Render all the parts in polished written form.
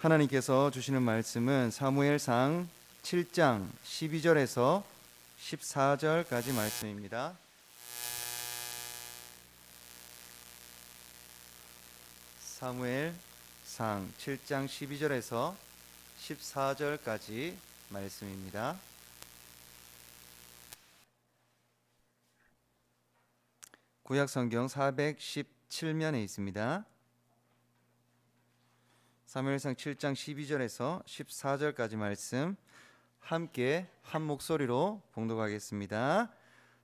하나님께서 주시는 말씀은 사무엘상 7장 12절에서 14절까지 말씀입니다. 사무엘상 7장 12절에서 14절까지 말씀입니다. 구약성경 417면에 있습니다. 사무엘상 7장 12절에서 14절까지 말씀 함께 한 목소리로 봉독하겠습니다.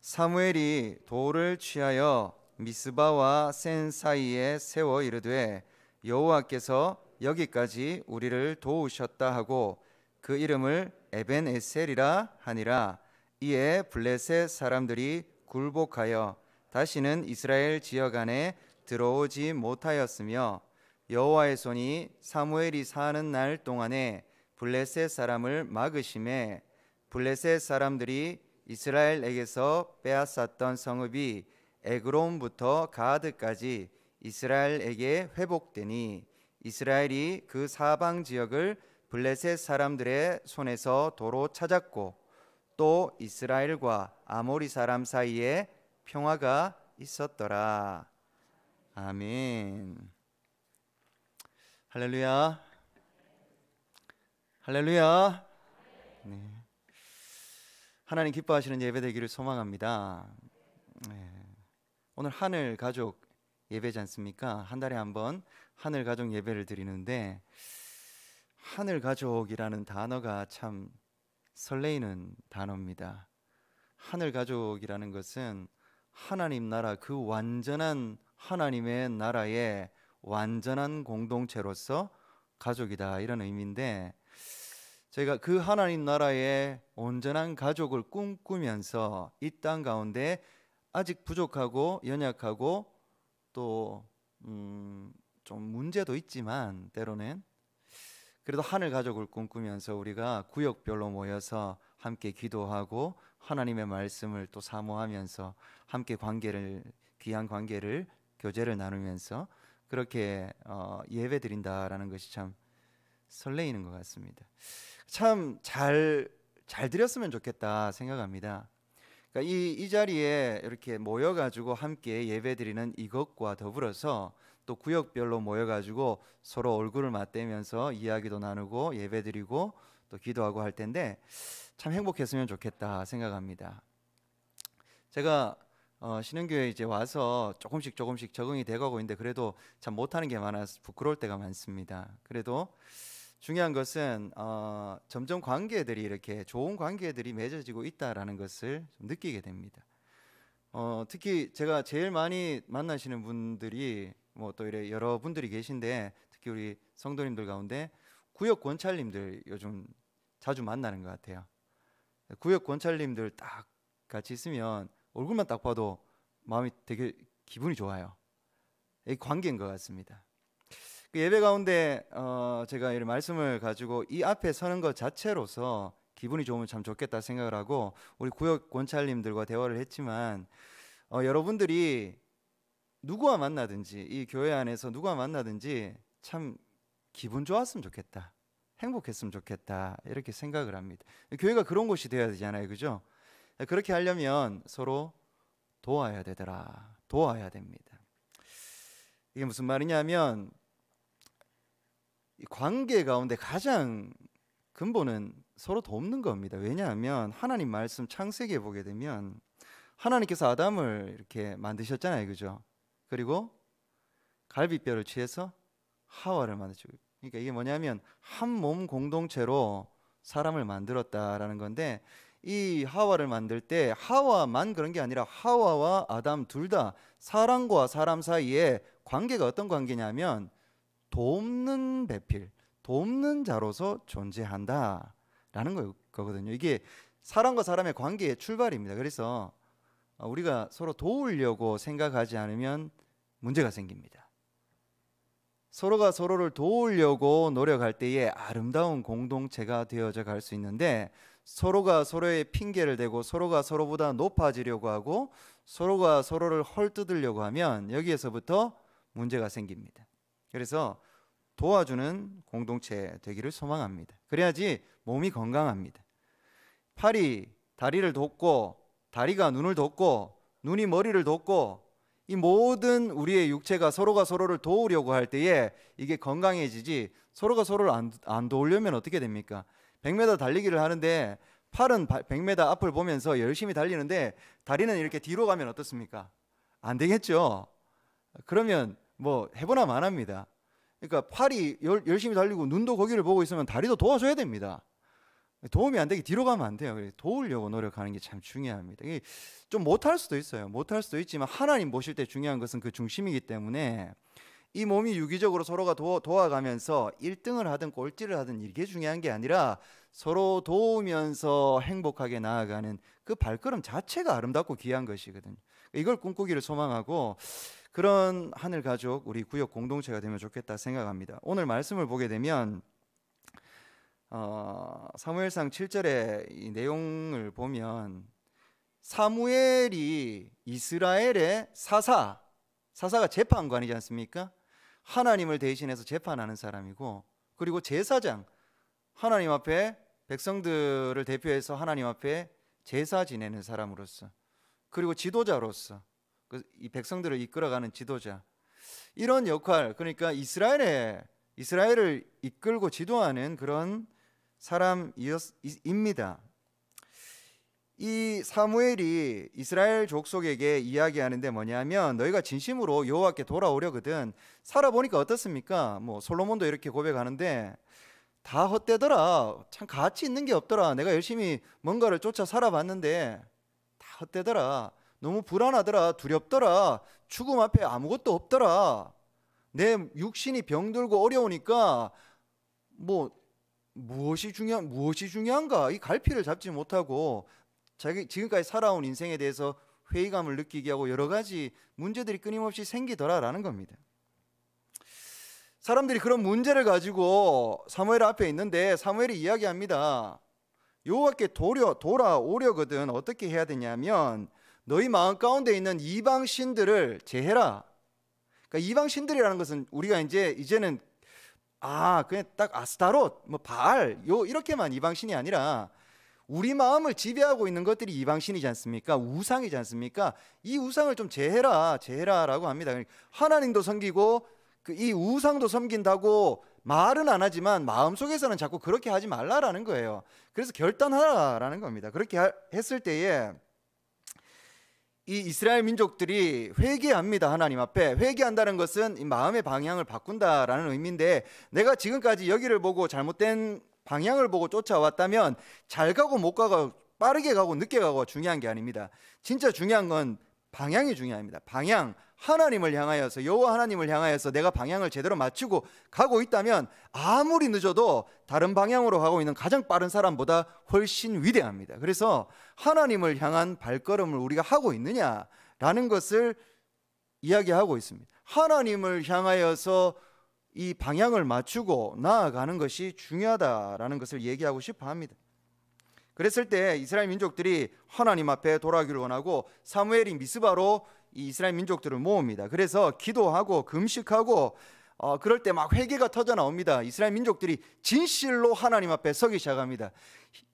사무엘이 돌을 취하여 미스바와 센 사이에 세워 이르되 여호와께서 여기까지 우리를 도우셨다 하고 그 이름을 에벤에셀이라 하니라. 이에 블레셋 사람들이 굴복하여 다시는 이스라엘 지역 안에 들어오지 못하였으며 여호와의 손이 사무엘이 사는 날 동안에 블레셋 사람을 막으심에 블레셋 사람들이 이스라엘에게서 빼앗았던 성읍이 에그론부터 가드까지 이스라엘에게 회복되니 이스라엘이 그 사방 지역을 블레셋 사람들의 손에서 도로 찾았고 또 이스라엘과 아모리 사람 사이에 평화가 있었더라. 아멘. 할렐루야. 할렐루야. 네. 하나님 기뻐하시는 예배 되기를 소망합니다. 네. 오늘 하늘 가족 예배지 않습니까? 한 달에 한 번 하늘 가족 예배를 드리는데 하늘 가족이라는 단어가 참 설레이는 단어입니다. 하늘 가족이라는 것은 하나님 나라, 그 완전한 하나님의 나라의 완전한 공동체로서 가족이다, 이런 의미인데 저희가 그 하나님 나라의 온전한 가족을 꿈꾸면서 이 땅 가운데 아직 부족하고 연약하고 또 좀 문제도 있지만 때로는 그래도 하늘 가족을 꿈꾸면서 우리가 구역별로 모여서 함께 기도하고 하나님의 말씀을 또 사모하면서 함께 관계를, 귀한 관계를, 교제를 나누면서 그렇게 예배 드린다라는 것이 참 설레이는 것 같습니다. 참 잘 드렸으면 좋겠다 생각합니다. 그러니까 이 자리에 이렇게 모여가지고 함께 예배 드리는 이것과 더불어서 또 구역별로 모여가지고 서로 얼굴을 맞대면서 이야기도 나누고 예배 드리고 또 기도하고 할 텐데 참 행복했으면 좋겠다 생각합니다. 제가 신흥교회에 이제 와서 조금씩 적응이 돼가고 있는데 그래도 참 못하는 게 많아서 부끄러울 때가 많습니다. 그래도 중요한 것은 점점 관계들이 이렇게 좋은 관계들이 맺어지고 있다라는 것을 좀 느끼게 됩니다. 특히 제가 제일 많이 만나시는 분들이 뭐 또 이래 여러 분들이 계신데 특히 우리 성도님들 가운데 구역 권찰님들 요즘 자주 만나는 것 같아요. 구역 권찰님들 딱 같이 있으면 얼굴만 딱 봐도 마음이 되게 기분이 좋아요. 이 관계인 것 같습니다. 그 예배 가운데 제가 이 말씀을 가지고 이 앞에 서는 것 자체로서 기분이 좋으면 참 좋겠다 생각을 하고 우리 구역 권찰님들과 대화를 했지만 여러분들이 누구와 만나든지 이 교회 안에서 누구와 만나든지 참 기분 좋았으면 좋겠다, 행복했으면 좋겠다, 이렇게 생각을 합니다. 교회가 그런 곳이 되어야 되잖아요, 그죠? 그렇게 하려면 서로 도와야 되더라, 도와야 됩니다. 이게 무슨 말이냐면 이 관계 가운데 가장 근본은 서로 돕는 겁니다. 왜냐하면 하나님 말씀 창세기에 보게 되면 하나님께서 아담을 이렇게 만드셨잖아요, 그죠? 그리고 갈비뼈를 취해서 하와를 만드시고, 그러니까 이게 뭐냐면 한 몸 공동체로 사람을 만들었다라는 건데 이 하와를 만들 때 하와만 그런 게 아니라 하와와 아담 둘 다 사람과 사람 사이에 관계가 어떤 관계냐면 돕는 배필, 돕는 자로서 존재한다라는 거거든요. 이게 사람과 사람의 관계의 출발입니다. 그래서 우리가 서로 도우려고 생각하지 않으면 문제가 생깁니다. 서로가 서로를 도우려고 노력할 때에 아름다운 공동체가 되어져 갈 수 있는데 서로가 서로의 핑계를 대고 서로가 서로보다 높아지려고 하고 서로가 서로를 헐뜯으려고 하면 여기에서부터 문제가 생깁니다. 그래서 도와주는 공동체 되기를 소망합니다. 그래야지 몸이 건강합니다. 팔이 다리를 돕고 다리가 눈을 돕고 눈이 머리를 돕고 이 모든 우리의 육체가 서로가 서로를 도우려고 할 때에 이게 건강해지지, 서로가 서로를 안 도우려면 어떻게 됩니까? 100m 달리기를 하는데 팔은 100m 앞을 보면서 열심히 달리는데 다리는 이렇게 뒤로 가면 어떻습니까? 안 되겠죠. 그러면 뭐 해보나 마나입니다. 그러니까 팔이 열심히 달리고 눈도 거기를 보고 있으면 다리도 도와줘야 됩니다. 도움이 안 되게 뒤로 가면 안 돼요. 도우려고 노력하는 게 참 중요합니다. 좀 못할 수도 있어요. 못할 수도 있지만 하나님 보실 때 중요한 것은 그 중심이기 때문에 이 몸이 유기적으로 서로가 도와가면서 1등을 하든 꼴찌를 하든 이게 중요한 게 아니라 서로 도우면서 행복하게 나아가는 그 발걸음 자체가 아름답고 귀한 것이거든요. 이걸 꿈꾸기를 소망하고 그런 하늘 가족 우리 구역 공동체가 되면 좋겠다 생각합니다. 오늘 말씀을 보게 되면 사무엘상 7절의 이 내용을 보면 사무엘이 이스라엘의 사사가 재판관이지 않습니까? 하나님을 대신해서 재판하는 사람이고, 그리고 제사장, 하나님 앞에 백성들을 대표해서 하나님 앞에 제사 지내는 사람으로서, 그리고 지도자로서 이 백성들을 이끌어가는 지도자, 이런 역할, 그러니까 이스라엘을 이끌고 지도하는 그런 사람입니다. 이 사무엘이 이스라엘 족속에게 이야기하는데 뭐냐면, 너희가 진심으로 여호와께 돌아오려거든. 살아보니까 어떻습니까? 뭐 솔로몬도 이렇게 고백하는데 다 헛되더라. 참 가치 있는 게 없더라. 내가 열심히 뭔가를 쫓아 살아봤는데 다 헛되더라. 너무 불안하더라. 두렵더라. 죽음 앞에 아무것도 없더라. 내 육신이 병들고 어려우니까 무엇이 중요한가? 이 갈피를 잡지 못하고 지금까지 살아온 인생에 대해서 회의감을 느끼게 하고 여러 가지 문제들이 끊임없이 생기더라라는 겁니다. 사람들이 그런 문제를 가지고 사무엘 앞에 있는데 사무엘이 이야기합니다. 여호와께 돌아오려거든 어떻게 해야 되냐면 너희 마음 가운데 있는 이방 신들을 제해라. 그러니까 이방 신들이라는 것은 우리가 이제는 그냥 딱 아스타롯, 바알 이렇게만 이방 신이 아니라 우리 마음을 지배하고 있는 것들이 이방 신이지 않습니까? 우상이지 않습니까? 이 우상을 좀 제해라라고 합니다. 하나님도 섬기고 이 우상도 섬긴다고 말은 안 하지만 마음속에서는 자꾸 그렇게 하지 말라라는 거예요. 그래서 결단하라라는 겁니다. 그렇게 했을 때에 이 이스라엘 민족들이 회개합니다. 하나님 앞에 회개한다는 것은 이 마음의 방향을 바꾼다라는 의미인데, 내가 지금까지 여기를 보고 잘못된 방향을 보고 쫓아왔다면 잘 가고 못 가고 빠르게 가고 늦게 가고 중요한 게 아닙니다. 진짜 중요한 건 방향이 중요합니다. 방향, 하나님을 향하여서, 여호와 하나님을 향하여서 내가 방향을 제대로 맞추고 가고 있다면 아무리 늦어도 다른 방향으로 가고 있는 가장 빠른 사람보다 훨씬 위대합니다. 그래서 하나님을 향한 발걸음을 우리가 하고 있느냐라는 것을 이야기하고 있습니다. 하나님을 향하여서 이 방향을 맞추고 나아가는 것이 중요하다라는 것을 얘기하고 싶어 합니다. 그랬을 때 이스라엘 민족들이 하나님 앞에 돌아가기를 원하고 사무엘이 미스바로 이 이스라엘 민족들을 모읍니다. 그래서 기도하고 금식하고 그럴 때 막 회개가 터져 나옵니다. 이스라엘 민족들이 진실로 하나님 앞에 서기 시작합니다.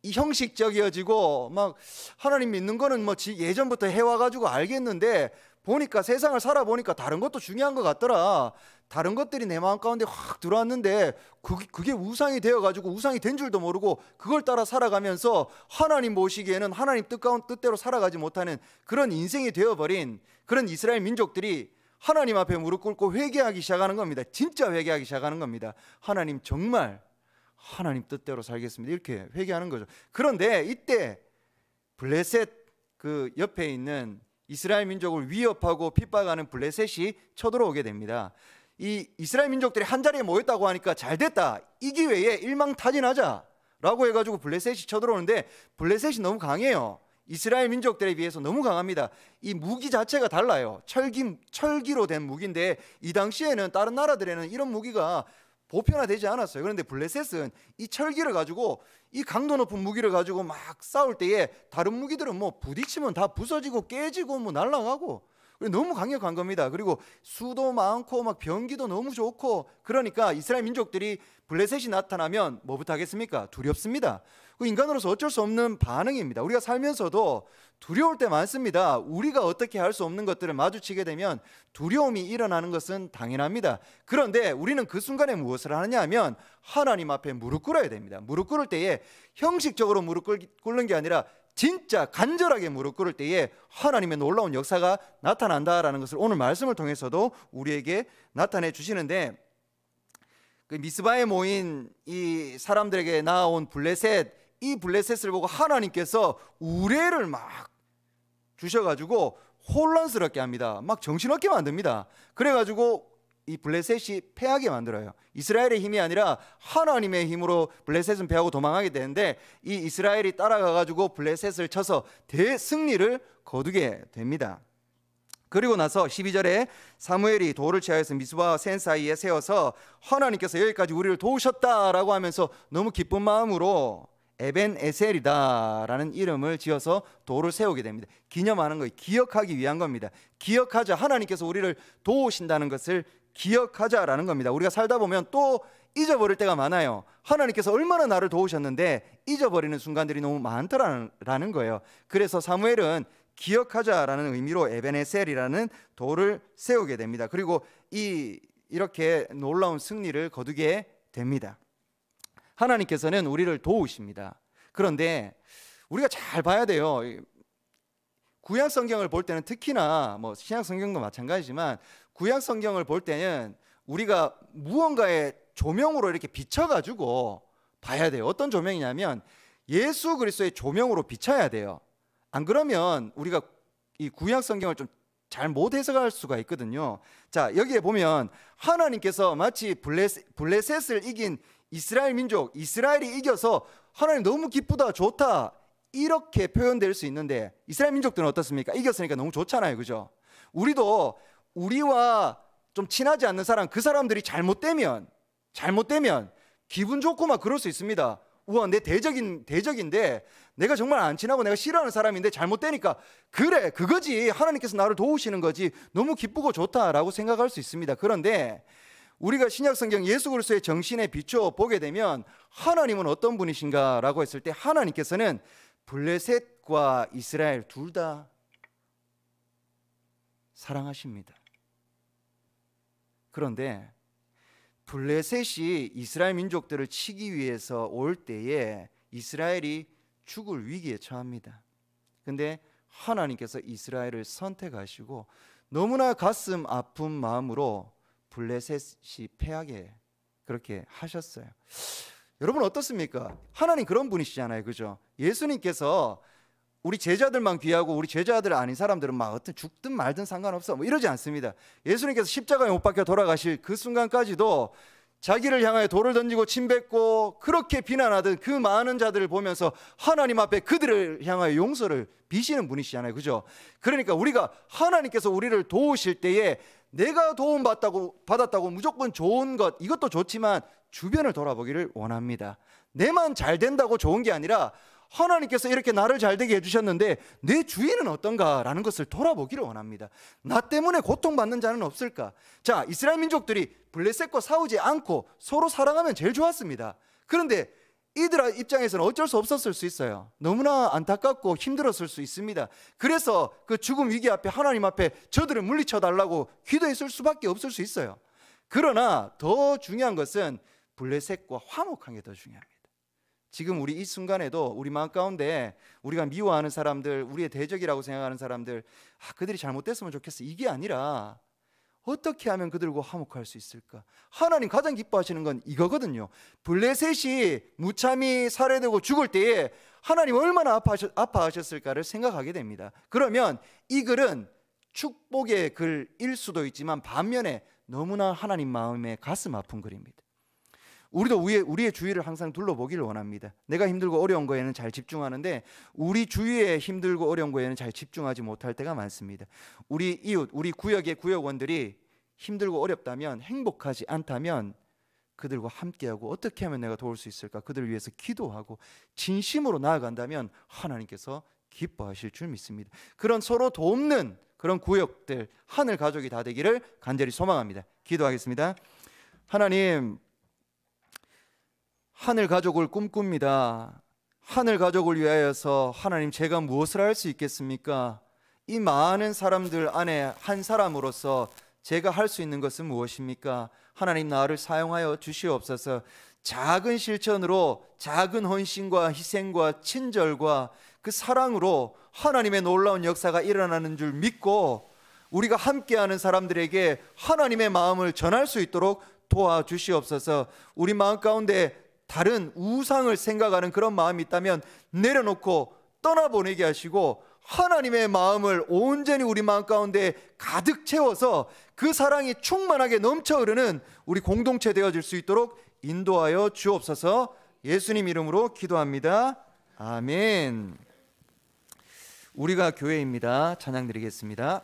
형식적이어지고 막 하나님 믿는 거는 예전부터 해와가지고 알겠는데 보니까 세상을 살아보니까 다른 것도 중요한 것 같더라. 다른 것들이 내 마음 가운데 확 들어왔는데 그게 우상이 되어가지고 우상이 된 줄도 모르고 그걸 따라 살아가면서 하나님 보시기에는 하나님 뜻대로 살아가지 못하는 그런 인생이 되어버린 그런 이스라엘 민족들이 하나님 앞에 무릎 꿇고 회개하기 시작하는 겁니다. 진짜 회개하기 시작하는 겁니다. 하나님, 정말 하나님 뜻대로 살겠습니다. 이렇게 회개하는 거죠. 그런데 이때 블레셋 그 옆에 있는 이스라엘 민족을 위협하고 핍박하는 블레셋이 쳐들어오게 됩니다. 이 이스라엘 민족들이 한 자리에 모였다고 하니까 잘 됐다, 이 기회에 일망타진하자 라고 해가지고 블레셋이 쳐들어오는데 블레셋이 너무 강해요. 이스라엘 민족들에 비해서 너무 강합니다. 이 무기 자체가 달라요. 철기로 된 무기인데 이 당시에는 다른 나라들에는 이런 무기가 보편화되지 않았어요. 그런데 블레셋은 이 철기를 가지고, 이 강도 높은 무기를 가지고 막 싸울 때에 다른 무기들은 부딪히면 다 부서지고 깨지고 날아가고 너무 강력한 겁니다. 그리고 수도 많고 막 병기도 너무 좋고, 그러니까 이스라엘 민족들이 블레셋이 나타나면 뭐부터 하겠습니까? 두렵습니다. 인간으로서 어쩔 수 없는 반응입니다. 우리가 살면서도 두려울 때 많습니다. 우리가 어떻게 할 수 없는 것들을 마주치게 되면 두려움이 일어나는 것은 당연합니다. 그런데 우리는 그 순간에 무엇을 하느냐 하면 하나님 앞에 무릎 꿇어야 됩니다. 무릎 꿇을 때에 형식적으로 무릎 꿇는 게 아니라 진짜 간절하게 무릎 꿇을 때에 하나님의 놀라운 역사가 나타난다라는 것을 오늘 말씀을 통해서도 우리에게 나타내 주시는데, 그 미스바에 모인 이 사람들에게 나온 블레셋, 이 블레셋을 보고 하나님께서 우레를 막 주셔가지고 혼란스럽게 합니다. 막 정신없게 만듭니다. 그래가지고 이 블레셋이 패하게 만들어요. 이스라엘의 힘이 아니라 하나님의 힘으로 블레셋은 패하고 도망하게 되는데, 이 이스라엘이 따라가가지고 블레셋을 쳐서 대승리를 거두게 됩니다. 그리고 나서 12절에 사무엘이 돌을 취하여서 미스바와 센 사이에 세워서 하나님께서 여기까지 우리를 도우셨다라고 하면서 너무 기쁜 마음으로 에벤 에셀이다라는 이름을 지어서 돌을 세우게 됩니다. 기념하는 거예요. 기억하기 위한 겁니다. 기억하자. 하나님께서 우리를 도우신다는 것을 기억하자라는 겁니다. 우리가 살다 보면 또 잊어버릴 때가 많아요. 하나님께서 얼마나 나를 도우셨는데 잊어버리는 순간들이 너무 많더라는 거예요. 그래서 사무엘은 기억하자라는 의미로 에벤에셀이라는 돌을 세우게 됩니다. 그리고 이렇게 놀라운 승리를 거두게 됩니다. 하나님께서는 우리를 도우십니다. 그런데 우리가 잘 봐야 돼요. 구약 성경을 볼 때는, 특히나 뭐 신약 성경도 마찬가지지만 구약 성경을 볼 때는 우리가 무언가의 조명으로 이렇게 비춰가지고 봐야 돼요. 어떤 조명이냐면 예수 그리스도의 조명으로 비춰야 돼요. 안 그러면 우리가 이 구약 성경을 좀 잘 못 해석할 수가 있거든요. 자, 여기에 보면 하나님께서 마치 블레셋을 이긴 이스라엘 민족, 이스라엘이 이겨서 하나님 너무 기쁘다, 좋다, 이렇게 표현될 수 있는데, 이스라엘 민족들은 어떻습니까? 이겼으니까 너무 좋잖아요, 그죠? 우리도 우리와 좀 친하지 않는 사람, 그 사람들이 잘못되면 기분 좋고 막 그럴 수 있습니다. 우와, 내 대적인데 내가 정말 안 친하고 내가 싫어하는 사람인데 잘못되니까, 그래, 그거지, 하나님께서 나를 도우시는 거지, 너무 기쁘고 좋다라고 생각할 수 있습니다. 그런데 우리가 신약성경 예수 그리스도의 정신에 비추어 보게 되면 하나님은 어떤 분이신가라고 했을 때, 하나님께서는 블레셋과 이스라엘 둘 다 사랑하십니다. 그런데 블레셋이 이스라엘 민족들을 치기 위해서 올 때에 이스라엘이 죽을 위기에 처합니다. 근데 하나님께서 이스라엘을 선택하시고 너무나 가슴 아픈 마음으로 블레셋이 패하게 그렇게 하셨어요. 여러분 어떻습니까? 하나님 그런 분이시잖아요, 그죠? 예수님께서 우리 제자들만 귀하고 우리 제자들 아닌 사람들은 막 어떤 죽든 말든 상관없어 뭐 이러지 않습니다. 예수님께서 십자가에 못 박혀 돌아가실 그 순간까지도 자기를 향하여 돌을 던지고 침뱉고 그렇게 비난하던 그 많은 자들을 보면서 하나님 앞에 그들을 향하여 용서를 비시는 분이시잖아요, 그죠? 그러니까 우리가 하나님께서 우리를 도우실 때에 내가 받았다고 무조건 좋은 것, 이것도 좋지만 주변을 돌아보기를 원합니다. 내만 잘 된다고 좋은 게 아니라 하나님께서 이렇게 나를 잘되게 해주셨는데 내 주위는 어떤가라는 것을 돌아보기를 원합니다. 나 때문에 고통받는 자는 없을까? 자, 이스라엘 민족들이 블레셋과 싸우지 않고 서로 사랑하면 제일 좋았습니다. 그런데 이들 입장에서는 어쩔 수 없었을 수 있어요. 너무나 안타깝고 힘들었을 수 있습니다. 그래서 그 죽음 위기 앞에 하나님 앞에 저들을 물리쳐달라고 기도했을 수밖에 없을 수 있어요. 그러나 더 중요한 것은 블레셋과 화목한 게 더 중요합니다. 지금 우리 이 순간에도 우리 마음 가운데 우리가 미워하는 사람들, 우리의 대적이라고 생각하는 사람들, 그들이 잘못됐으면 좋겠어, 이게 아니라 어떻게 하면 그들과 화목할 수 있을까? 하나님 가장 기뻐하시는 건 이거거든요. 블레셋이 무참히 살해되고 죽을 때에 하나님 얼마나 아파하셨을까를 생각하게 됩니다. 그러면 이 글은 축복의 글일 수도 있지만 반면에 너무나 하나님 마음에 가슴 아픈 글입니다. 우리도 우리의 주위를 항상 둘러보기를 원합니다. 내가 힘들고 어려운 거에는 잘 집중하는데 우리 주위에 힘들고 어려운 거에는 잘 집중하지 못할 때가 많습니다. 우리 이웃, 우리 구역의 구역원들이 힘들고 어렵다면, 행복하지 않다면 그들과 함께하고 어떻게 하면 내가 도울 수 있을까? 그들을 위해서 기도하고 진심으로 나아간다면 하나님께서 기뻐하실 줄 믿습니다. 그런 서로 돕는 그런 구역들 하늘 가족이 다 되기를 간절히 소망합니다. 기도하겠습니다. 하나님, 하늘 가족을 꿈꿉니다. 하늘 가족을 위하여서 하나님, 제가 무엇을 할 수 있겠습니까? 이 많은 사람들 안에 한 사람으로서 제가 할 수 있는 것은 무엇입니까? 하나님, 나를 사용하여 주시옵소서. 작은 실천으로 작은 헌신과 희생과 친절과 그 사랑으로 하나님의 놀라운 역사가 일어나는 줄 믿고 우리가 함께하는 사람들에게 하나님의 마음을 전할 수 있도록 도와주시옵소서. 우리 마음 가운데 다른 우상을 생각하는 그런 마음이 있다면 내려놓고 떠나보내게 하시고 하나님의 마음을 온전히 우리 마음 가운데 가득 채워서 그 사랑이 충만하게 넘쳐 흐르는 우리 공동체 되어질 수 있도록 인도하여 주옵소서. 예수님 이름으로 기도합니다. 아멘. 우리가 교회입니다. 찬양 드리겠습니다.